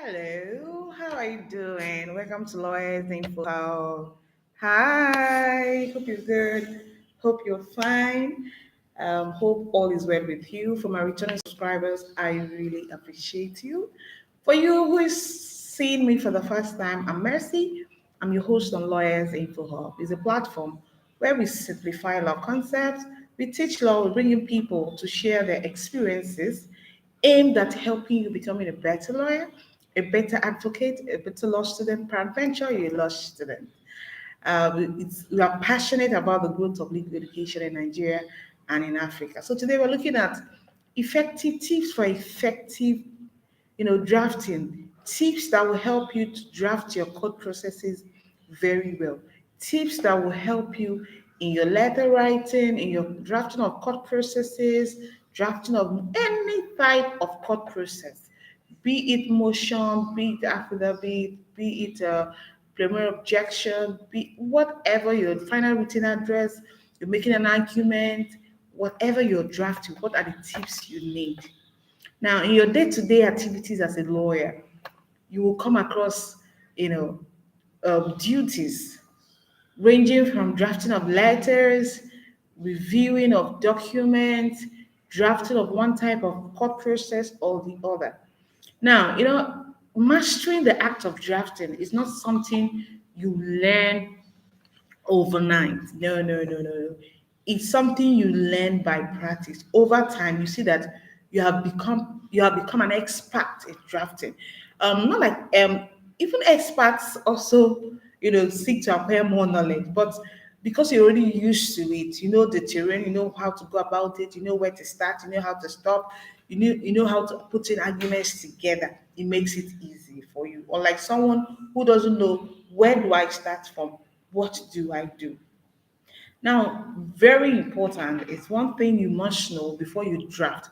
Hello, how are you doing? Welcome to lawyersinfohub. Hi, hope you're good. Hope you're fine. Hope all is well with you. For my returning subscribers, I really appreciate you. For you who is seeing me for the first time, I'm Mercy. I'm your host on Lawyers Info Hub. It's a platform where we simplify law concepts, we teach law, we bring in people to share their experiences aimed at helping you becoming a better lawyer, a better advocate, a better law student, peradventure you're a law student. We are passionate about the growth of legal education in Nigeria and in Africa. So today we're looking at effective tips for effective, drafting. Tips that will help you to draft your court processes very well. Tips that will help you in your letter writing, in your drafting of court processes, drafting of any type of court process, be it motion, be it affidavit, be it a preliminary objection, be whatever your final written address, you're making an argument, whatever you're drafting, what are the tips you need? Now, in your day-to-day activities as a lawyer, you will come across, duties ranging from drafting of letters, reviewing of documents, drafting of one type of court process or the other. Now, mastering the act of drafting is not something you learn overnight. No, no, no, no, no. It's something you learn by practice. Over time, you see that you have become an expert in drafting. Not like even experts also seek to acquire more knowledge, but because you're already used to it, you know the terrain, you know how to go about it, you know where to start, you know how to stop, you know how to put in arguments together. It makes it easy for you. Or like someone who doesn't know where do I start from, what do I do? Now, very important is one thing you must know before you draft.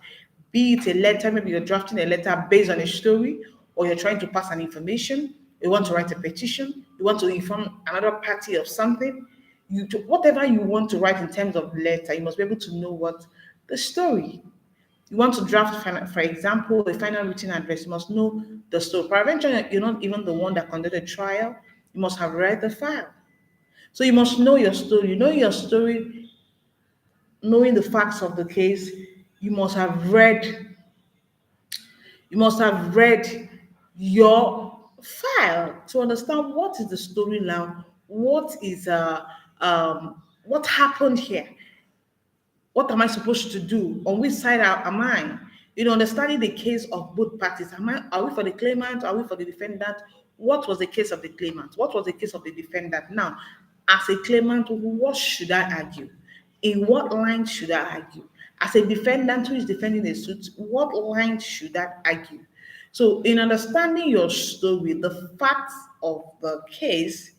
Be it a letter, maybe you're drafting a letter based on a story, or you're trying to pass an information, you want to write a petition, you want to inform another party of something. Whatever you want to write in terms of letter, you must be able to know what the story. You want to draft, for example, a final written address, you must know the story. Peradventure, you're not even the one that conducted the trial, you must have read the file. So you must know your story. You know your story, knowing the facts of the case. You must have read. You must have read your file to understand what is the storyline, what happened here, what am I supposed to do, on which side am I? Understanding the case of both parties. Are we for the claimant? Are we for the defendant? What was the case of the claimant? What was the case of the defendant? Now, as a claimant, what should I argue? In what line should I argue? As a defendant who is defending a suit, what line should I argue? So, in understanding your story, the facts of the case,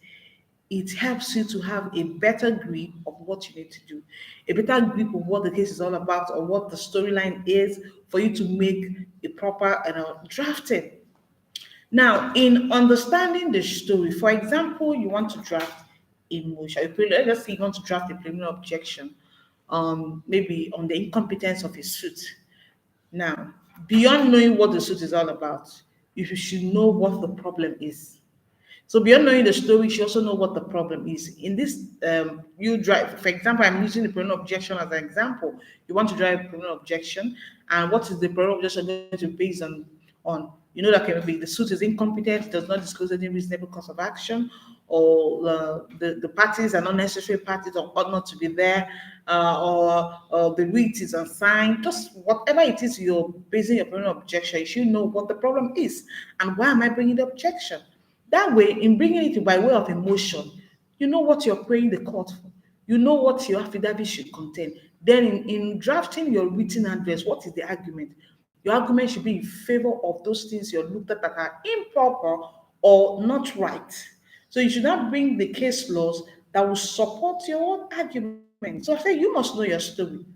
it helps you to have a better grip of what you need to do, a better grip of what the case is all about or what the storyline is for you to make a proper drafting. Now, in understanding the story, for example, you want to draft a motion. Let's say you want to draft a preliminary objection, maybe on the incompetence of a suit. Now, beyond knowing what the suit is all about, you should know what the problem is. So beyond knowing the story, you should also know what the problem is. In this, you drive, for example, I'm using the preliminary objection as an example. You want to drive a preliminary objection, and what is the preliminary objection going to be based on that can be the suit is incompetent, does not disclose any reasonable cause of action, or the parties are not necessary parties or ought not to be there, or the writ is unsigned. Just whatever it is you're basing your preliminary objection, you should know what the problem is and why am I bringing the objection. That way, in bringing it by way of emotion, you know what you're praying the court for. You know what your affidavit should contain. Then, in drafting your written address, what is the argument? Your argument should be in favor of those things you're looked at that are improper or not right. So you should not bring the case laws that will support your own argument. So I say you must know your story.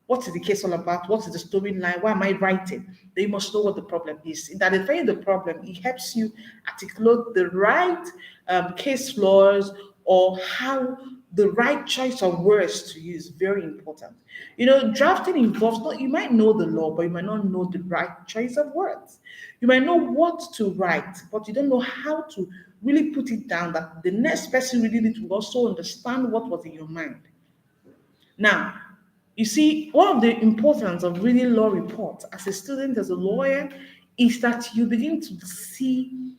What is the case all about? What is the storyline? Why am I writing? Then you must know what the problem is. In identifying the problem, it helps you articulate the right case laws or how the right choice of words to use. Very important. Drafting involves not you might know the law, but you might not know the right choice of words. You might know what to write, but you don't know how to really put it down that the next person really needs to also understand what was in your mind. Now, you see, one of the importance of reading law reports as a student, as a lawyer, is that you begin to see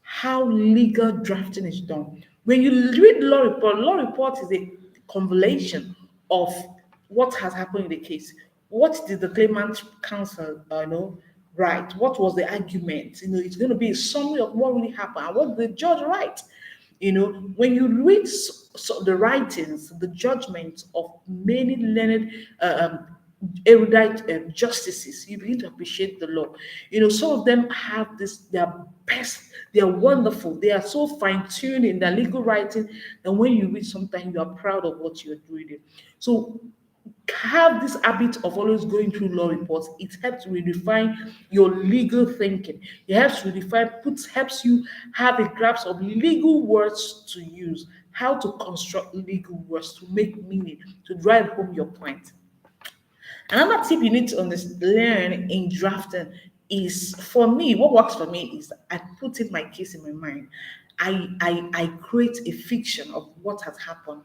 how legal drafting is done. When you read law report is a compilation of what has happened in the case. What did the claimant counsel, write? What was the argument? It's going to be a summary of what really happened and what did the judge write. When you read the writings, the judgments of many learned erudite justices, you begin to appreciate the law. Some of them have this, their best, they are wonderful, they are so fine-tuned in their legal writing, and when you read sometimes you are proud of what you're reading. So have this habit of always going through law reports. It helps redefine your legal thinking. It helps helps you have a grasp of legal words to use, how to construct legal words to make meaning, to drive home your point. Another tip you need to learn in drafting is, for me, what works for me is I put in my case in my mind. I create a fiction of what has happened.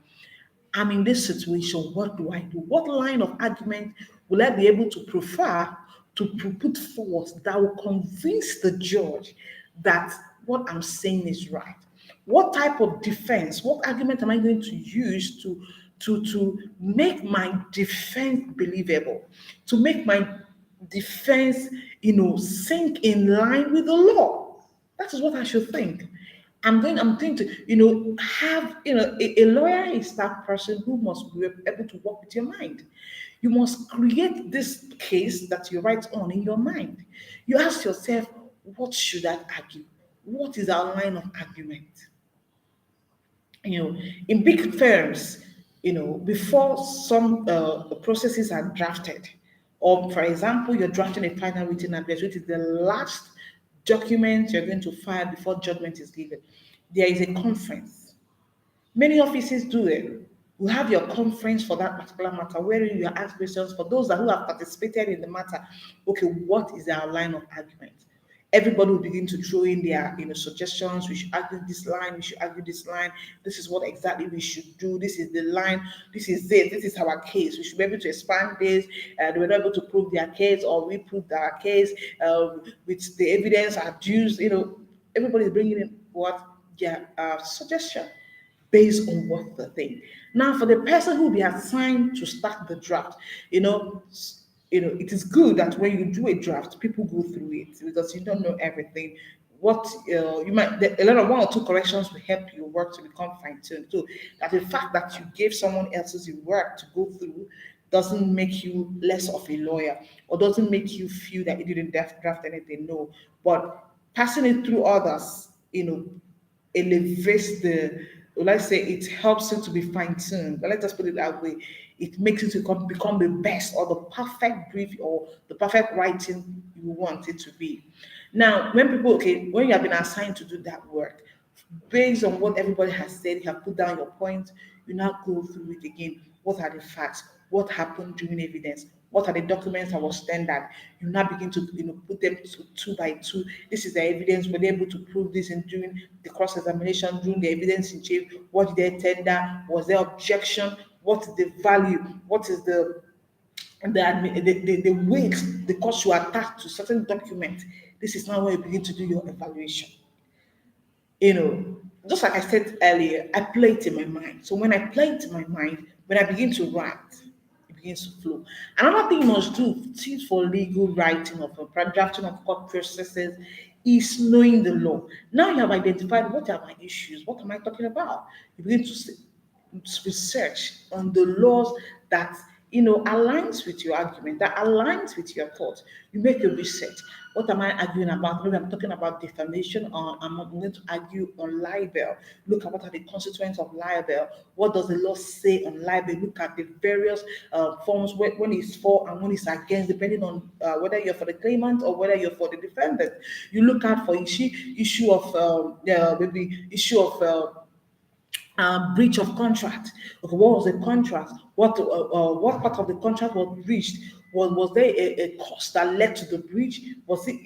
I'm in this situation. What do I do? What line of argument will I be able to prefer to put forward that will convince the judge that what I'm saying is right? What type of defense, what argument am I going to use to make my defense believable, to make my defense, sink in line with the law? That is what I should think. I'm going to, have, a lawyer is that person who must be able to work with your mind. You must create this case that you write on in your mind. You ask yourself, what should I argue? What is our line of argument? In big firms, before some processes are drafted, or for example, you're drafting a final written address, which is the last document you're going to file before judgment is given. There is a conference. Many offices do it. You have your conference for that particular matter, wherein you ask questions for those who have participated in the matter. Okay, what is our line of argument? Everybody will begin to throw in their suggestions. We should argue this line, we should argue this line, this is what exactly we should do, this is the line, this is it, this is our case. We should be able to expand this, they were not able to prove their case, or we proved our case with the evidence adduced. Everybody is bringing in what their suggestion based on what the thing. Now, for the person who will be assigned to start the draft, it is good that when you do a draft, people go through it because you don't know everything. What you might, a lot of one or two corrections will help your work to become fine-tuned. So that the fact that you gave someone else's work to go through doesn't make you less of a lawyer, or doesn't make you feel that you didn't draft anything. No, but passing it through others, elevates the, let's say, it helps it to be fine-tuned. But let's just put it that way. It makes it to become the best, or the perfect brief, or the perfect writing you want it to be. Now, when you have been assigned to do that work, based on what everybody has said, you have put down your point, you now go through it again. What are the facts? What happened during evidence? What are the documents that were standard? You now begin to put them two by two. This is the evidence. Were they able to prove this in during the cross-examination, during the evidence in chief? What did they tender? Was there objection? What is the value? What is the weight, the cost you attach to certain document? This is now where you begin to do your evaluation. Just like I said earlier, I play it in my mind. So when I play it in my mind, when I begin to write, it begins to flow. Another thing you must do for legal writing or for drafting of court processes is knowing the law. Now you have identified what are my issues, what am I talking about? You begin to research on the laws that aligns with your argument, that aligns with your thoughts. You make your research. What am I arguing about? Maybe I'm talking about defamation, or I'm going to argue on libel. Look at what are the consequences of libel. What does the law say on libel? Look at the various forms when it's for and when it's against, depending on whether you're for the claimant or whether you're for the defendant. You look at for issue of maybe issue of breach of contract. Okay, what was the contract? What part of the contract was breached? Was there a cost that led to the breach? Was it,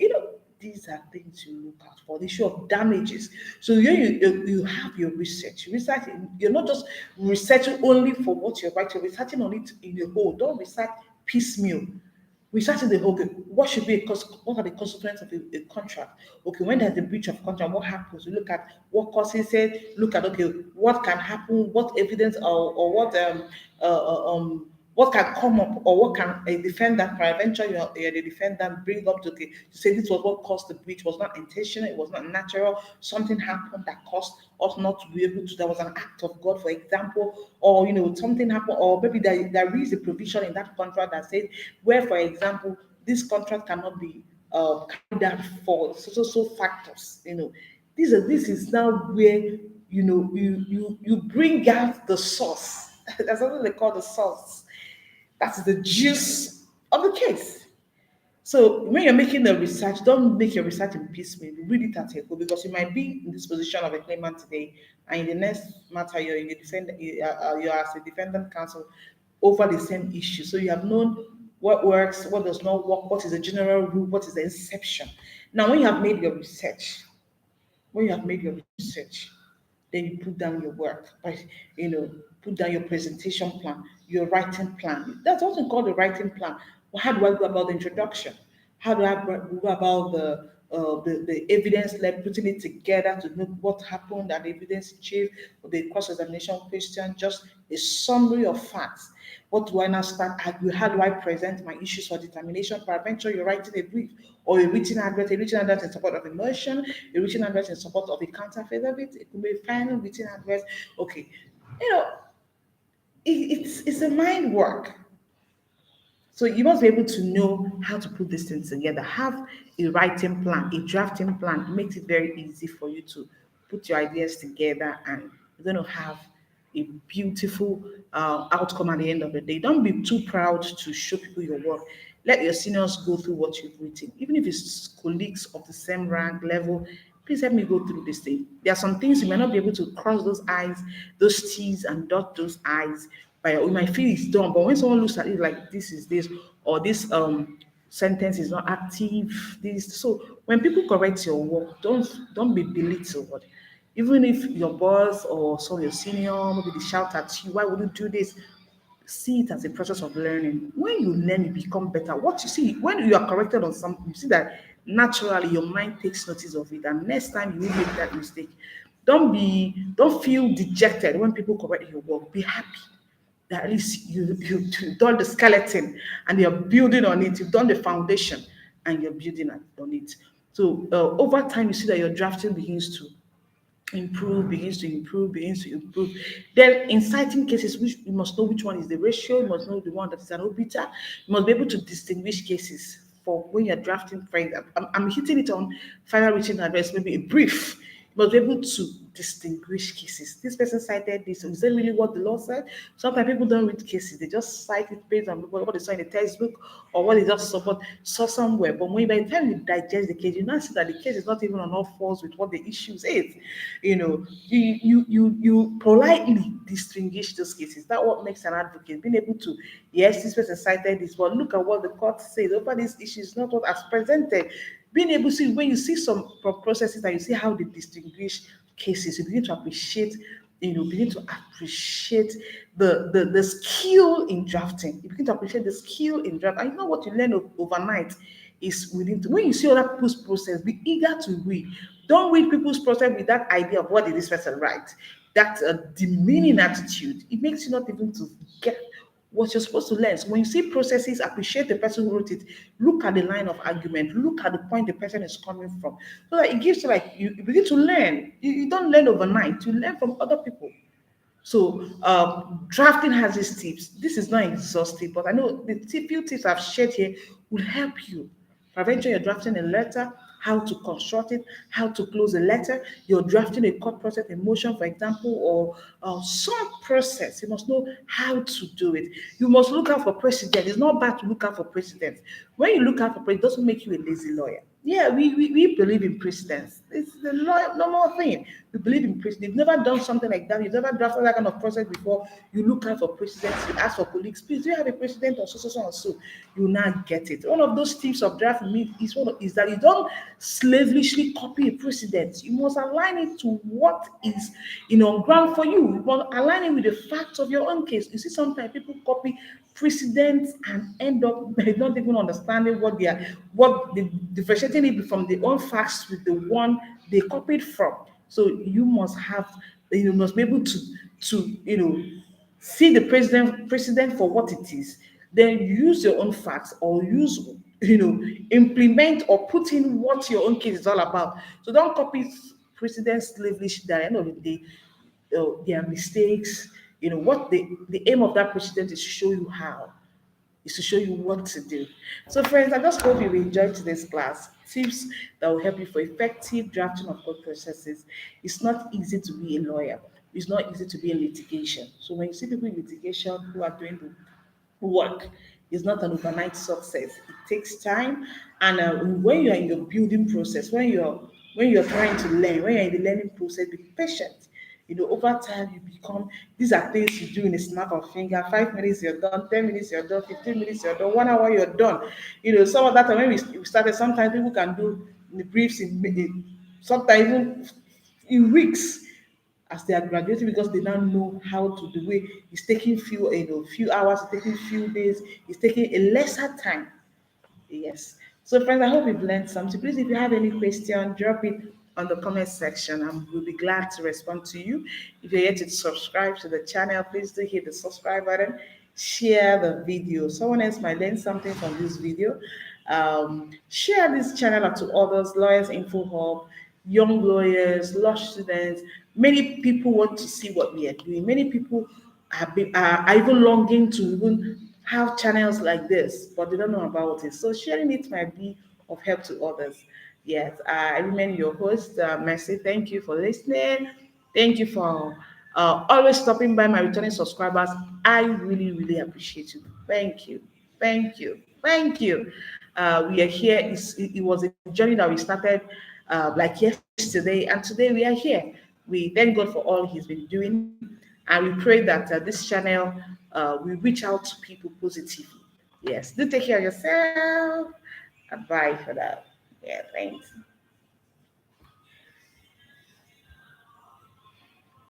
these are things you look out for, the issue of damages. So you have your research. Research, you're not just researching only for what you're writing, you're researching on it in a whole. Don't research piecemeal. Researching the whole, okay, what should be what are the consequences of a contract? Okay, when there's a breach of contract, what happens? You look at what causes it, look at, okay, what can happen, what evidence, or what can come up, or what can a defendant, peradventure you're the defendant, bring up to, okay, to say this was what caused the breach, was not intentional, it was not natural, something happened that caused us not to be able to, there was an act of God, for example, or something happened, or maybe there is a provision in that contract that says where, for example, this contract cannot be carried out for so factors. This is now where you bring out the source. That's what they call the source. That's the juice of the case. So when you're making the research, don't make your research in piecemeal. Read it at a go, because you might be in this position of a claimant today, and in the next matter you're in the you're as a defendant counsel over the same issue. So you have known what works, what does not work, what is the general rule, what is the exception. Now, when you have made your research, then you put down your work, right? Put down your presentation plan, your writing plan. That's also called the writing plan. Well, how do I go about the introduction? How do I go about the evidence, like putting it together to know what happened and the evidence chief, or the cross examination question, just a summary of facts. What do I now start arguing? How do I present my issues for determination? Peradventure, you're writing a brief or a written address in support of a motion, a written address in support of a counter affidavit. It could be a final written address. Okay, you know, it's a mind work. So you must be able to know how to put these things together. Have a writing plan, a drafting plan. It makes it very easy for you to put your ideas together, and you're going to have a beautiful outcome at the end of the day. Don't be too proud to show people your work. Let your seniors go through what you've written, even if it's colleagues of the same rank level. Please help me go through this thing. There are some things you may not be able to cross those I's, those T's, and dot those I's. But we might feel it's done. But when someone looks at it like this is this, or this sentence is not active, this. So when people correct your work, don't be belittled. Even if your boss or some of your senior, maybe they shout at you, why would you do this? See it as a process of learning. When you learn, you become better. What you see, when you are corrected on something, you see that naturally your mind takes notice of it, and next time you will make that mistake. Don't feel dejected when people correct your work. Be happy that at least you've done the skeleton and you're building on it. You've done the foundation and you're building on it. So over time, you see that your drafting begins to improve. Then in citing cases, which you must know which one is the ratio, you must know the one that is an obiter, you must be able to distinguish cases for when you're drafting. For example, I'm hitting it on final written address, maybe a brief. You must be able to distinguish cases. This person cited this. Is that really what the law said? Sometimes people don't read cases, they just cite it based on what they saw in the textbook or what they just saw somewhere. But when by the time you digest the case, you now see that the case is not even on all fours with what the issues is. You politely distinguish those cases. That's what makes an advocate, being able to, yes, this person cited this, but look at what the court says over this issue is not what as presented. Being able to see, when you see some processes and you see how they distinguish cases, you begin to appreciate, the skill in drafting. You begin to appreciate the skill in drafting. And you know what you learn overnight is when you see other people's process, be eager to read. Don't read people's process with that idea of what did this person write. That demeaning attitude, it makes you not even to get what you're supposed to learn. So when you see processes, appreciate the person who wrote it. Look at the line of argument. Look at the point the person is coming from. So that it gives you, like, you begin to learn. You don't learn overnight. You learn from other people. So drafting has its tips. This is not exhaustive, but I know the few tips I've shared here will help you. Prevention, you're drafting a letter, how to construct it, how to close a letter. You're drafting a court process, a motion, for example, or some process. You must know how to do it. You must look out for precedent. It's not bad to look out for precedent. When you look out for precedent, it doesn't make you a lazy lawyer. Yeah, we believe in precedents. It's the normal thing. You believe in precedent. You've never done something like that. You've never drafted that kind of process before. You look out for precedents. You ask for colleagues, please, do you have a precedent or so, so, so, and so? You now get it. One of those tips of drafting is that you don't slavishly copy a precedent. You must align it to what is, on ground for you. You must align it with the facts of your own case. You see, sometimes people copy precedents and end up not even understanding what the differentiating it from the own facts with the one they copied from. So you must have, you must be able to see the precedent for what it is, then use your own facts or use, implement or put in what your own case is all about. So don't copy precedents slavishly. At the end of the day, their mistakes. What the aim of that precedent is to show you how, is to show you what to do. So, friends, I just hope you enjoyed today's class. Tips that will help you for effective drafting of court processes. It's not easy to be a lawyer. It's not easy to be in litigation. So when you see people in litigation who are doing the work, it's not an overnight success. It takes time, and when you're in your building process, when you're trying to learn, when you're in the learning process, be patient. Over time you become. These are things you do in a snap of finger. 5 minutes you're done. 10 minutes you're done. 15 minutes you're done. 1 hour you're done. Some of that time when we started, sometimes people can do the briefs sometimes even in weeks as they are graduating, because they now know how to do it. It's taking few hours, it's taking few days, it's taking a lesser time. Yes. So, friends, I hope you've learned something. Please, if you have any question, drop it on the comment section. We'll be glad to respond to you. If you're yet to subscribe to the channel, please do hit the subscribe button. Share the video. Someone else might learn something from this video. Share this channel to others, Lawyers Info Hub, young lawyers, law students. Many people want to see what we are doing. Many people are even longing to even have channels like this, but they don't know about it. So sharing it might be of help to others. Yes, I remain your host, Mercy. Thank you for listening. Thank you for always stopping by, my returning subscribers. I really, really appreciate you. Thank you. Thank you. Thank you. We are here. It was a journey that we started like yesterday, and today we are here. We thank God for all He's been doing, and we pray that this channel will reach out to people positively. Yes, do take care of yourself. Bye for that. Yeah, thanks.